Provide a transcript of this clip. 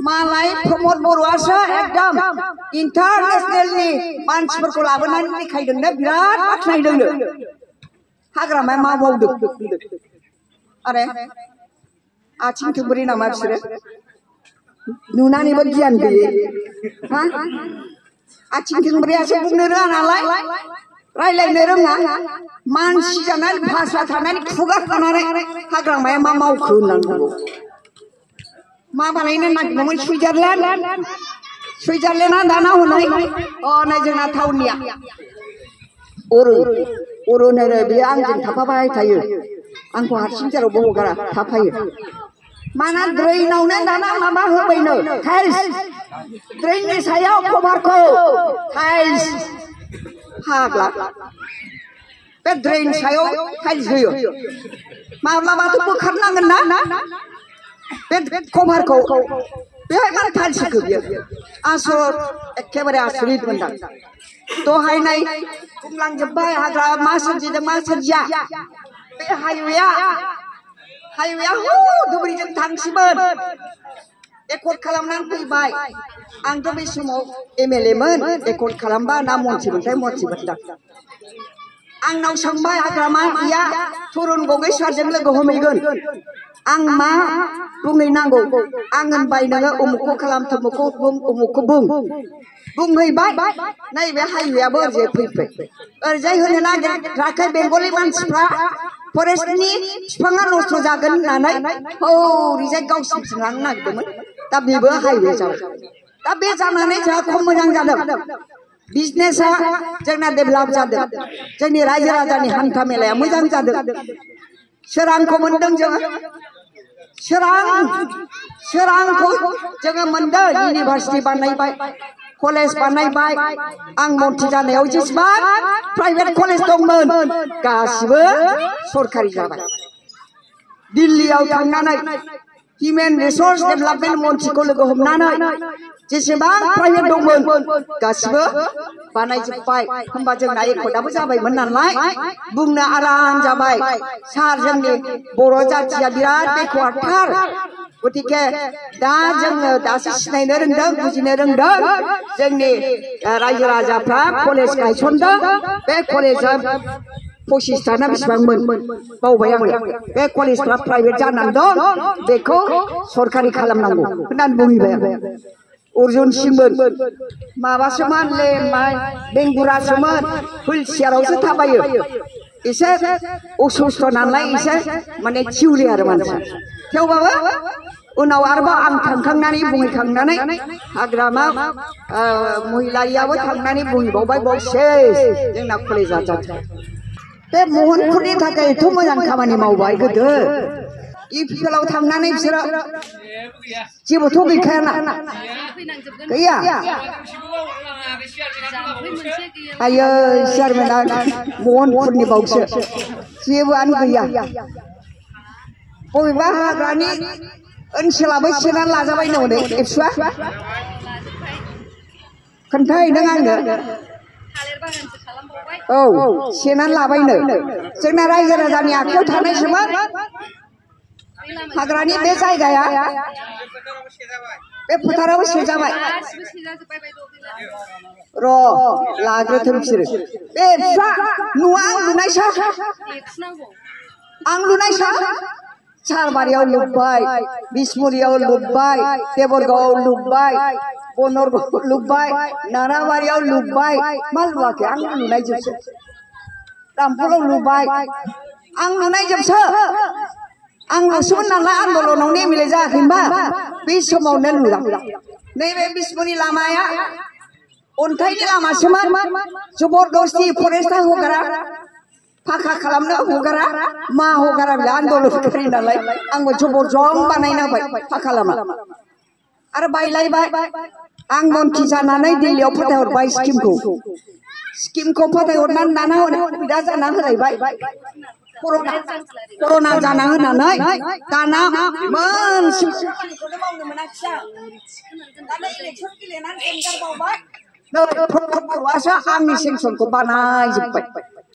मालाय प्रमोद बर'आसो एकदम इन्टारनेसनेलनि मानसिफोरखौ लाबोनानै देखायदोंनो बिराद बाख्नायदोंनो हाग्रामाया मा मावदों आरे आथिं थोंब्रै नामा बिसोरो नुनानैबो गियान गैयै हा आथिं थोंब्रैयासो बुंनो रोङा नालाय रायलायनो रोङा मानसि जानानै भाषा थानानै खुगा थानानै हाग्रामाया मा मावखो होननानै बुङो मा बानायनो नागिरदोंमोन सुइजारलेण्डआ दाना हनै नै जोंना टाउननिया अरुण होनो बियो आंजों थाफाबाय थायो आंखौ हारसिं जेरावबो हगारा थाफायो माना ड्रेइनावनो दाना माबा होबायनो टाइल्स ड्रेइननि सायाव कभारखौ टाइल्स फाग्ला बे ड्रेइन सायाव टाइल्स होयो माब्लाबाथ' बोखारनांगोन ना बे कभारखौ बेहाय मा टाइल्स होखो बियो आसरित एखेबारे आसरित मोनदां दहाय नाय बुंलांजोब्बाय हाग्रा मा सोरजिदों मा सोरजिया बे हाइवेआ धुबुरीजों थांसैमोन एकर्ड खालामनानै फैबाय आंथ' बे समाव एमएलए मोन एकर्ड खालामबा ना मन्थ्रिमोनथाय मन्थ्रिमोनदां आंनाव सोंबाय हाग्रामाया तरुन गगैसरजों लोगो हमहैगोन आं मा बुंहैनांगौ आं होनबाय नोङो उमुखखौ खालाम थमुखखौ बुं उमुखखौ बुंहैबाय नैबे हाइवेआबो ओरैजाय फैबाय ओरैजाय होनो नागिराखै बेंगलि मानसिफ्रा फरेस्टनि बिफाङा नस्थ' जागोन होननानै ओरैजाय गावसिनिथिं लांनो नागिरदोंमोन दा बेबो हाइवे जाबाय दा बे जानानै जोंहा खम मोजां जादों बिजनेसा जोंना डेभेलप जादों जोंनि रायजो राजानि हान्था मेलाया मोजां जादों सोरांखौ मोनदों जोङो सोरांखौ जोङो मोनदों इउनिभार्सिटि बानायबाय कलेज बानायबाय आं मन्थ्रि जानायाव जेसेबां प्राइभेट कलेज दंमोन गासिबो सरकारि जाबाय दिल्लीयाव थांनानै हिउमेन रिसोर्स डेभेलपमेन्ट मन्थ्रिखौ लोगो हमनानै जेसेबां प्राइभेट दंमोन गासिबो बानायजोब्बाय होमबा जोंना एकर्डआबो जाबायमोन नालाय बुंनो आराम जाबाय सार जोंनि बर' जाथिया बिराद बेकवार्डथार गतिके दा जोङो दासो सिनायनो रोंदों बुजिनो रोंदों जोंनि रायजो राजाफ्रा कलेज गायसनदों बे कलेजआ 25 ना बेसेबांमोन बावबाय आं बे कलेजफ्रा प्राइभेट जानानै दं बेखौ सरकारि खालामनांगौ होननानै बुंबाय अर्जुन सिंमोन माबासोमोन बेंगुरासोमोन हुइल चेयारावसो थाबायो एसे असुस्थ नालाय एसे माने थिउरि आरो मानसिया थेवबाबो उनाव आरोबाव आं थांखांनानै बुंहैखांनानै हाग्रामा महिलारियाबो थांनानै बुंहैबावबाय बसे जोंना कलेजा जाबाय बे महनपुरनि थाखाय एथ' मोजां खामानि मावबाय गोदो इपिएलआव थांनानै बिसोरो जेबोथ' गैखायाना गैया आयो चेयारमेना महनपुरनि बावसो जेबोआनो गैया बबेबा हाग्रानि ओनसोलाबो सेनानै लाजाबायनो हनै एबसुआ खोन्थाहैदों आंनो औ सेनानै लाबायनो जोंना रायजो राजानि आखायाव थानायसोमोन हाग्रानि बे जायगाया बे फोथाराबो सेजाबाय र' लाग्रोथों बिसोरो बे एबसुआ न'आ आं लुनायसो आं लुनायसो चारबारियाव लुबाय बिसमुरियाव लुबाय देबरगावआव लुबाय बनरगावआव लुबाय नाराबारियाव लुबाय मा लुवाखै आं लुनायजोबसो रामफलाव लुबाय आं लुनायजोबसो आं ल'सोमोन नालाय आन्दलनावनो एमएलए जायाखैमोनबा बे समावनो लुलां नैबे बिसमुरि लामाया अन्थाइनि लामासोमोन जबरदस्ति फरेस्टआ हगारा फाखा खालामनो हगारा मा हगारा बे आन्दलनकारि नालाय आंबो जबरजम बानायनांबाय फाखा लामा आरो बायलायबाय आं मन्थ्रि जानानै दिल्लीयाव फाथायहरबाय स्किमखौ फाथायहरनानै दाना सुबिदा जाना होलायबाय कर'ना जाना होनानै दाना मोनसे खामानिखौनो मावनो मोनाखिसै दाना इलेक्सन गेलेनानै एंगारबावबाय बर'आसो आंनि सेंसनखौ बानायजोब्बाय